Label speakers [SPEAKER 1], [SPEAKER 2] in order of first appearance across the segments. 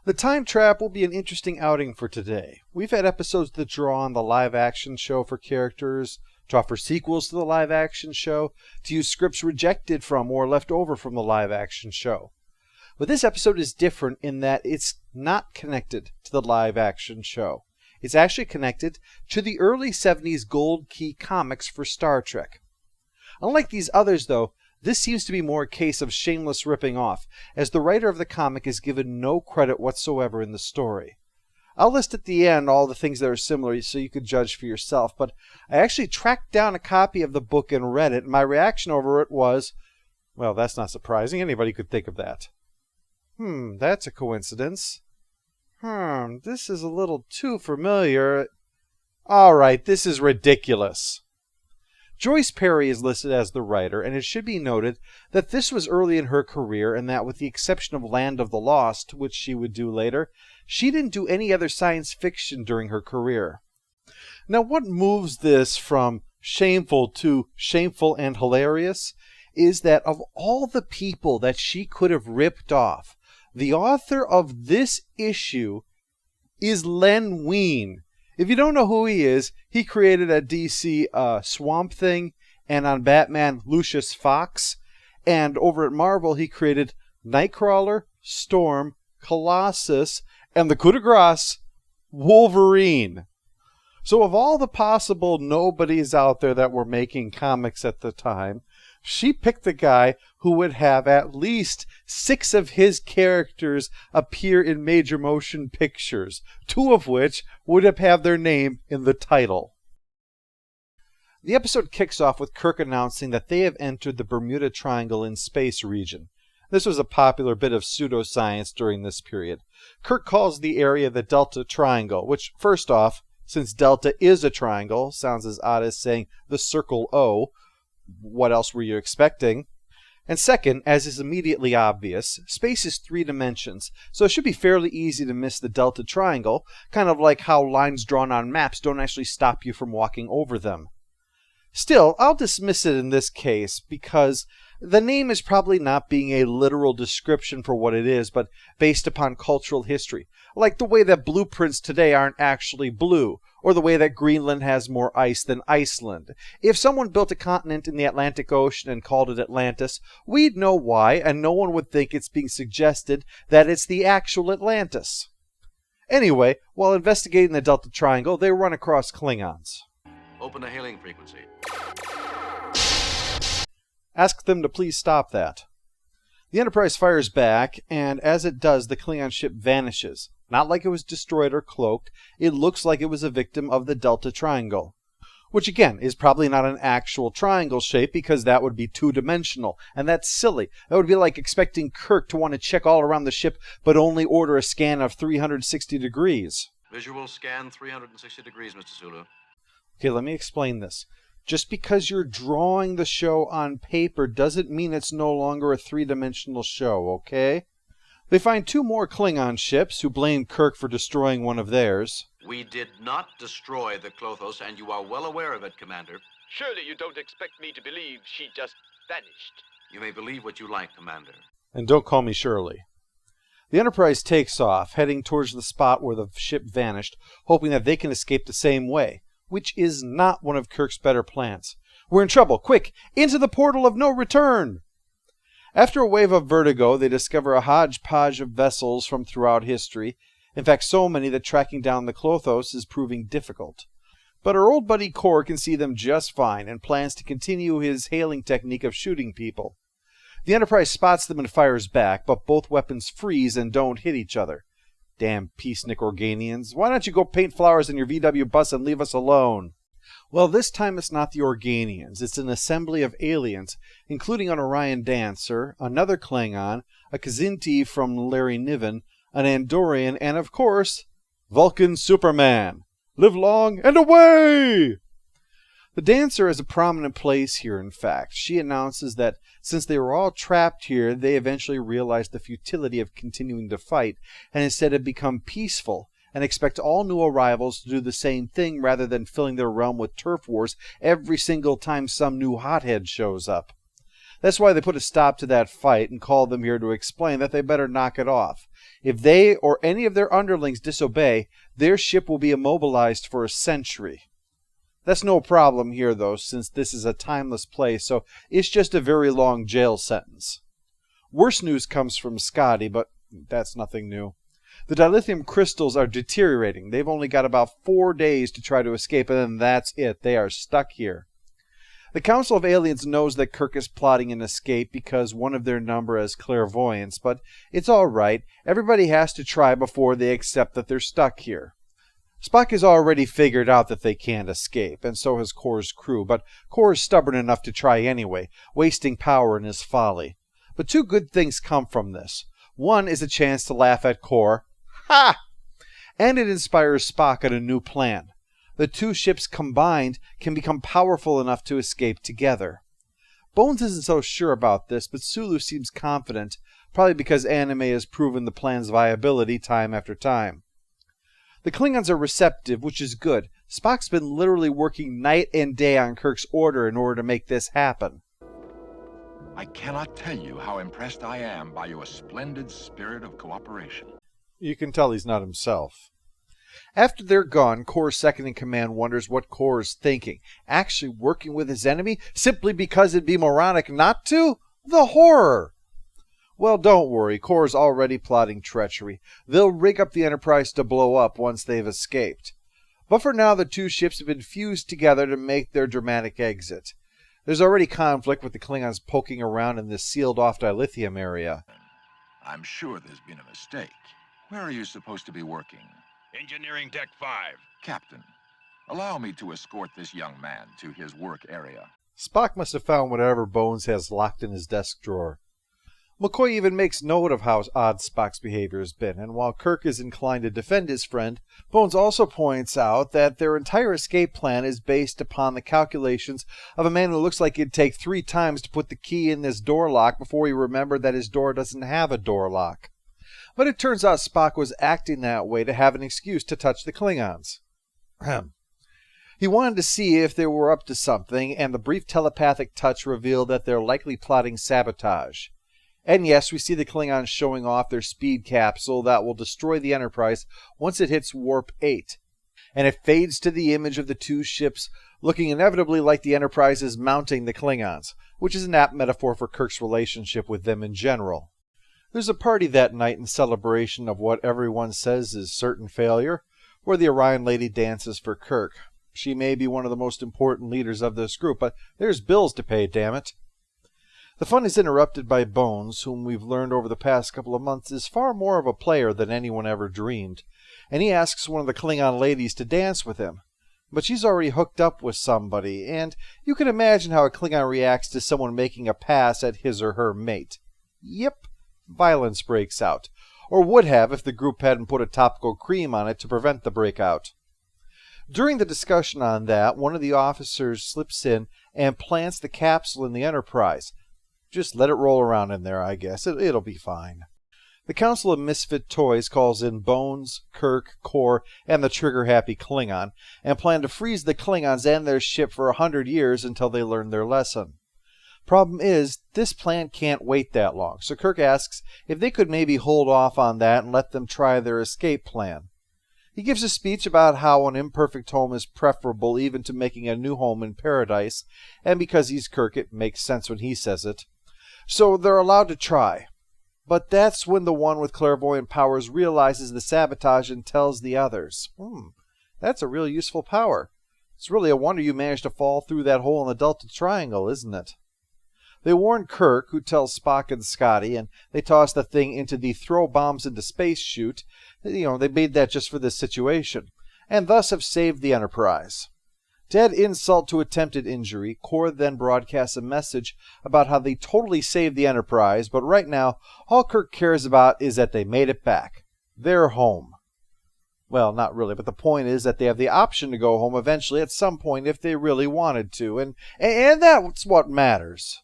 [SPEAKER 1] The time trap will be an interesting outing for today. We've had episodes that draw on the live-action show for characters, to offer sequels to the live-action show, to use scripts rejected from or left over from the live-action show. But this episode is different in that it's not connected to the live-action show. It's actually connected to the early 70s Gold Key comics for Star Trek. Unlike these others, though, this seems to be more a case of shameless ripping off, as the writer of the comic is given no credit whatsoever in the story. I'll list at the end all the things that are similar so you can judge for yourself, but I actually tracked down a copy of the book and read it, and my reaction over it was, well, that's not surprising. Anybody could think of that. That's a coincidence. This is a little too familiar. All right, this is ridiculous. Joyce Perry is listed as the writer, and it should be noted that this was early in her career and that with the exception of Land of the Lost, which she would do later, she didn't do any other science fiction during her career. Now, what moves this from shameful to shameful and hilarious is that of all the people that she could have ripped off, the author of this issue is Len Wein. If you don't know who he is, he created at DC Swamp Thing, and on Batman, Lucius Fox. And over at Marvel, he created Nightcrawler, Storm, Colossus, and the coup de grace, Wolverine. So of all the possible nobodies out there that were making comics at the time, she picked the guy who would have at least 6 of his characters appear in major motion pictures, 2 of which would have their name in the title. The episode kicks off with Kirk announcing that they have entered the Bermuda Triangle in space region. This was a popular bit of pseudoscience during this period. Kirk calls the area the Delta Triangle, which, first off, since Delta is a triangle, sounds as odd as saying the circle O. What else were you expecting? And second, as is immediately obvious, space is 3 dimensions, so it should be fairly easy to miss the Delta Triangle, kind of like how lines drawn on maps don't actually stop you from walking over them. Still, I'll dismiss it in this case because the name is probably not being a literal description for what it is, but based upon cultural history, like the way that blueprints today aren't actually blue, or the way that Greenland has more ice than Iceland. If someone built a continent in the Atlantic Ocean and called it Atlantis, we'd know why, and no one would think it's being suggested that it's the actual Atlantis. Anyway, while investigating the Delta Triangle, they run across Klingons.
[SPEAKER 2] Open a hailing frequency.
[SPEAKER 1] Ask them to please stop that. The Enterprise fires back, and as it does, the Klingon ship vanishes. Not like it was destroyed or cloaked, it looks like it was a victim of the Delta Triangle. Which again, is probably not an actual triangle shape because that would be 2-dimensional, and that's silly. That would be like expecting Kirk to want to check all around the ship but only order a scan of 360 degrees.
[SPEAKER 2] Visual scan 360 degrees, Mr. Sulu.
[SPEAKER 1] Okay, let me explain this. Just because you're drawing the show on paper doesn't mean it's no longer a 3-dimensional show, okay? They find 2 more Klingon ships who blame Kirk for destroying one of theirs.
[SPEAKER 2] We did not destroy the Klothos, and you are well aware of it, Commander.
[SPEAKER 3] Surely you don't expect me to believe she just vanished.
[SPEAKER 2] You may believe what you like, Commander.
[SPEAKER 1] And don't call me Shirley. The Enterprise takes off, heading towards the spot where the ship vanished, hoping that they can escape the same way, which is not one of Kirk's better plans. We're in trouble. Quick, into the portal of no return! After a wave of vertigo, they discover a hodgepodge of vessels from throughout history. In fact, so many that tracking down the Klothos is proving difficult. But our old buddy Kor can see them just fine and plans to continue his hailing technique of shooting people. The Enterprise spots them and fires back, but both weapons freeze and don't hit each other. Damn peacenik Organians. Why don't you go paint flowers in your VW bus and leave us alone? Well, this time it's not the Organians. It's an assembly of aliens, including an Orion Dancer, another Klingon, a Kzinti from Larry Niven, an Andorian, and of course, Vulcan Superman. Live long and away! The Dancer has a prominent place here, in fact. She announces that since they were all trapped here, they eventually realized the futility of continuing to fight, and instead have become peaceful, and expect all new arrivals to do the same thing rather than filling their realm with turf wars every single time some new hothead shows up. That's why they put a stop to that fight and called them here to explain that they better knock it off. If they or any of their underlings disobey, their ship will be immobilized for a century. That's no problem here, though, since this is a timeless place, so it's just a very long jail sentence. Worse news comes from Scotty, but that's nothing new. The dilithium crystals are deteriorating. They've only got about 4 days to try to escape, and then that's it. They are stuck here. The Council of Aliens knows that Kirk is plotting an escape because one of their number has clairvoyance, but it's all right. Everybody has to try before they accept that they're stuck here. Spock has already figured out that they can't escape, and so has Kor's crew, but Kor is stubborn enough to try anyway, wasting power in his folly. But 2 good things come from this. One is a chance to laugh at Kor. Ha! And it inspires Spock on a new plan. The 2 ships combined can become powerful enough to escape together. Bones isn't so sure about this, but Sulu seems confident, probably because anime has proven the plan's viability time after time. The Klingons are receptive, which is good. Spock's been literally working night and day on Kirk's order in order to make this happen.
[SPEAKER 4] I cannot tell you how impressed I am by your splendid spirit of cooperation.
[SPEAKER 1] You can tell he's not himself. After they're gone, Kor's second-in-command wonders what Kor is thinking. Actually working with his enemy simply because it'd be moronic not to? The horror! Well, don't worry. Kor's already plotting treachery. They'll rig up the Enterprise to blow up once they've escaped. But for now, the 2 ships have been fused together to make their dramatic exit. There's already conflict with the Klingons poking around in this sealed-off dilithium area.
[SPEAKER 4] I'm sure there's been a mistake. Where are you supposed to be working?
[SPEAKER 3] Engineering Deck 5.
[SPEAKER 4] Captain, allow me to escort this young man to his work area.
[SPEAKER 1] Spock must have found whatever Bones has locked in his desk drawer. McCoy even makes note of how odd Spock's behavior has been, and while Kirk is inclined to defend his friend, Bones also points out that their entire escape plan is based upon the calculations of a man who looks like it'd take 3 times to put the key in this door lock before he remembered that his door doesn't have a door lock. But it turns out Spock was acting that way to have an excuse to touch the Klingons. He wanted to see if they were up to something, and the brief telepathic touch revealed that they're likely plotting sabotage. And yes, we see the Klingons showing off their speed capsule that will destroy the Enterprise once it hits Warp 8. And it fades to the image of the 2 ships looking inevitably like the Enterprise is mounting the Klingons, which is an apt metaphor for Kirk's relationship with them in general. There's a party that night in celebration of what everyone says is certain failure, where the Orion lady dances for Kirk. She may be one of the most important leaders of this group, but there's bills to pay, damn it. The fun is interrupted by Bones, whom we've learned over the past couple of months is far more of a player than anyone ever dreamed, and he asks one of the Klingon ladies to dance with him. But she's already hooked up with somebody, and you can imagine how a Klingon reacts to someone making a pass at his or her mate. Yep. Violence breaks out, or would have if the group hadn't put a topical cream on it to prevent the breakout. During the discussion on that, one of the officers slips in and plants the capsule in the Enterprise. Just let it roll around in there, I guess. It'll be fine. The Council of Misfit Toys calls in Bones, Kirk, Kor, and the trigger-happy Klingon, and plan to freeze the Klingons and their ship for 100 years until they learn their lesson. Problem is, this plan can't wait that long, so Kirk asks if they could maybe hold off on that and let them try their escape plan. He gives a speech about how an imperfect home is preferable even to making a new home in paradise, and because he's Kirk, it makes sense when he says it. So they're allowed to try. But that's when the one with clairvoyant powers realizes the sabotage and tells the others. That's a real useful power. It's really a wonder you managed to fall through that hole in the Delta Triangle, isn't it? They warn Kirk, who tells Spock and Scotty, and they toss the thing into the throw bombs into space chute. They made that just for this situation, and thus have saved the Enterprise. To add insult to attempted injury, Kor then broadcasts a message about how they totally saved the Enterprise, but right now, all Kirk cares about is that they made it back. They're home. Well, not really, but the point is that they have the option to go home eventually at some point if they really wanted to, and that's what matters.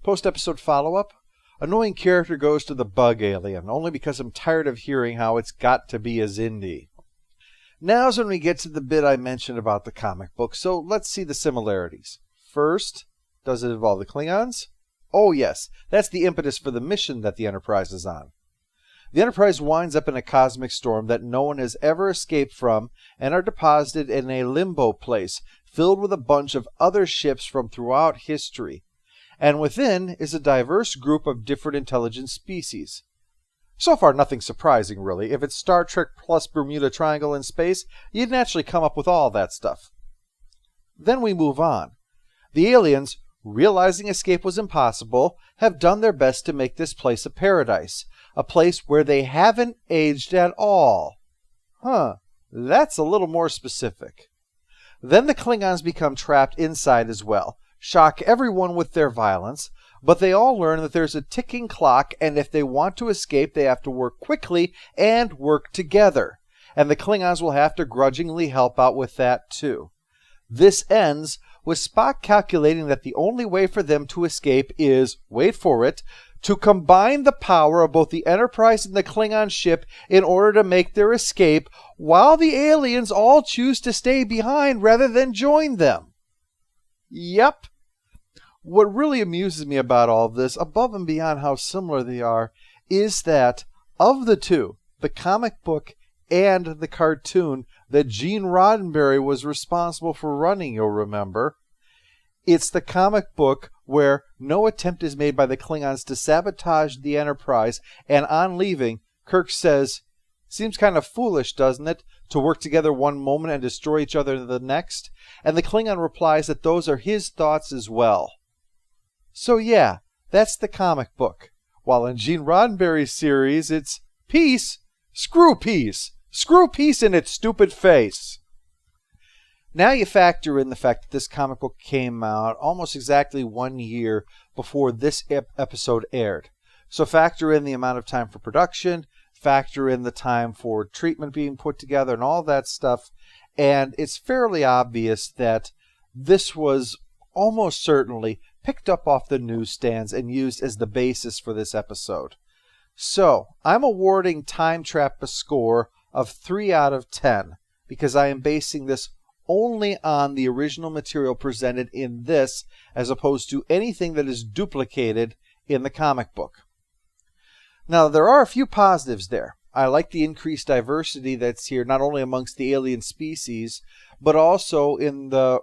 [SPEAKER 1] Post-episode follow-up? Annoying character goes to the bug alien, only because I'm tired of hearing how it's got to be a Xindi. Now's when we get to the bit I mentioned about the comic book, so let's see the similarities. First, Does it involve the Klingons? Oh yes, that's the impetus for the mission that the Enterprise is on. The Enterprise winds up in a cosmic storm that no one has ever escaped from and are deposited in a limbo place filled with a bunch of other ships from throughout history. And within is a diverse group of different intelligent species. So far, nothing surprising, really. If it's Star Trek plus Bermuda Triangle in space, you'd naturally come up with all that stuff. Then we move on. The aliens, realizing escape was impossible, have done their best to make this place a paradise, a place where they haven't aged at all. That's a little more specific. Then the Klingons become trapped inside as well, shock everyone with their violence, but they all learn that there's a ticking clock, and if they want to escape, they have to work quickly and work together. And the Klingons will have to grudgingly help out with that too. This ends with Spock calculating that the only way for them to escape is, wait for it, to combine the power of both the Enterprise and the Klingon ship in order to make their escape, while the aliens all choose to stay behind rather than join them. Yep. What really amuses me about all of this, above and beyond how similar they are, is that of the two, the comic book and the cartoon that Gene Roddenberry was responsible for running, you'll remember, it's the comic book where no attempt is made by the Klingons to sabotage the Enterprise, and on leaving, Kirk says, "Seems kind of foolish, doesn't it, to work together one moment and destroy each other the next?" And the Klingon replies that those are his thoughts as well. So yeah, that's the comic book. While in Gene Roddenberry's series, it's peace, screw peace, screw peace in its stupid face. Now you factor in the fact that this comic book came out almost exactly 1 year before this episode aired. So factor in the amount of time for production, factor in the time for treatment being put together and all that stuff, and it's fairly obvious that this was almost certainly picked up off the newsstands and used as the basis for this episode. So, I'm awarding Time Trap a score of 3 out of 10, because I am basing this only on the original material presented in this, as opposed to anything that is duplicated in the comic book. Now, there are a few positives there. I like the increased diversity that's here, not only amongst the alien species, but also in the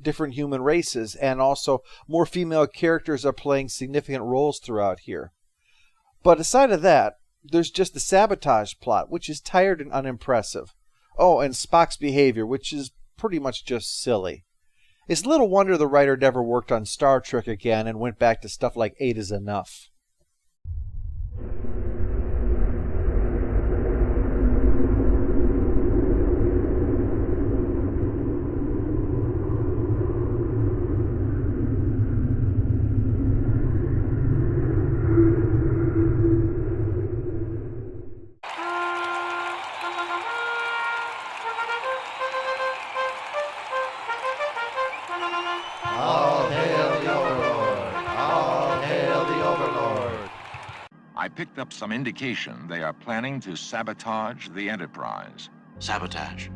[SPEAKER 1] different human races, and also more female characters are playing significant roles throughout here. But aside of that, there's just the sabotage plot, which is tired and unimpressive. Oh, and Spock's behavior, which is pretty much just silly. It's little wonder the writer never worked on Star Trek again and went back to stuff like 8 is Enough.
[SPEAKER 4] I picked up some indication they are planning to sabotage the Enterprise.
[SPEAKER 2] Sabotage.